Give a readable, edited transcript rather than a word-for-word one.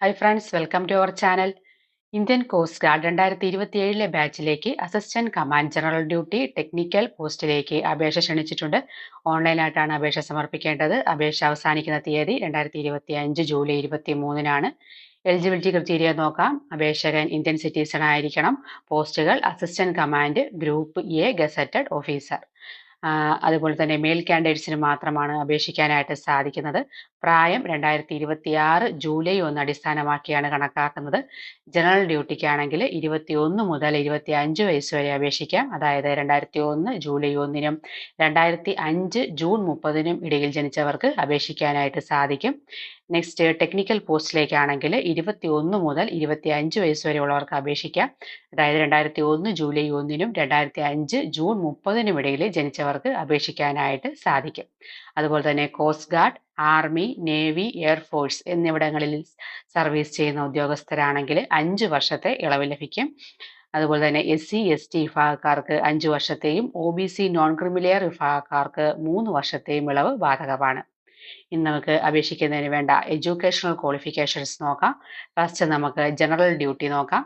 Hi friends, welcome to our channel. Indian coast guard 2027 ബാച്ചിലേക്ക് assistant command general duty technical പോസ്റ്റിലേക്ക് അപേക്ഷ ക്ഷണിച്ചിട്ടുണ്ട്. ഓൺലൈനായിട്ടാണ് അപേക്ഷ സമർപ്പിക്കേണ്ടത്. അപേക്ഷ അവസാനിക്കുന്ന തീയതി 2025 ജൂലൈ 23-നാണ്. എലിജിബിലിറ്റി ക്രൈറ്റീരിയ നോക്കാം. അപേക്ഷകൻ ഇന്ത്യൻ സിറ്റിസൺ ആയിരിക്കണം. പോസ്റ്റുകൾ assistant command group A gazetted officer. അതുപോലെ തന്നെ മെയിൽ കാൻഡിഡേറ്റ്സിന് മാത്രമാണ് അപേക്ഷിക്കാനായിട്ട് സാധിക്കുന്നത്. പ്രായം 2026 ജൂലൈ 1 അടിസ്ഥാനമാക്കിയാണ് കണക്കാക്കുന്നത്. ജനറൽ ഡ്യൂട്ടിക്കാണെങ്കിൽ 21 മുതൽ 25 വയസ്സ് വരെ അപേക്ഷിക്കാം. അതായത് 2001 ജൂലൈ 1-നും 2005 ജൂൺ 30-നും ഇടയിൽ ജനിച്ചവർക്ക് അപേക്ഷിക്കാനായിട്ട് സാധിക്കും. നെക്സ്റ്റ് ടെക്നിക്കൽ പോസ്റ്റിലേക്കാണെങ്കിൽ 21 മുതൽ 25 വയസ്സ് വരെയുള്ളവർക്ക് അപേക്ഷിക്കാം. അതായത് 2001 ജൂലൈ 1-നും 2005 ജൂൺ 30-നും ഇടയിൽ ജനിച്ചവർക്ക് അപേക്ഷിക്കാനായിട്ട് സാധിക്കും. അതുപോലെ തന്നെ coast guard, army, navy, air force എന്നിവിടങ്ങളിൽ സർവീസ് ചെയ്യുന്ന ഉദ്യോഗസ്ഥരാണെങ്കിൽ 5 വർഷത്തെ ഇളവ് ലഭിക്കും. അതുപോലെ തന്നെ SC ST വിഭാഗക്കാർക്ക് 5 വർഷത്തെയും OBC നോൺ ക്രിമിലെയർ വിഭാഗക്കാർക്ക് 3 വർഷത്തെയും ഇളവ് ബാധകമാണ്. ഇനി നമുക്ക് അപേക്ഷിക്കുന്നതിന് വേണ്ട എഡ്യൂക്കേഷണൽ ക്വാളിഫിക്കേഷൻസ് നോക്കാം. ഫസ്റ്റ് നമുക്ക് ജനറൽ ഡ്യൂട്ടി നോക്കാം.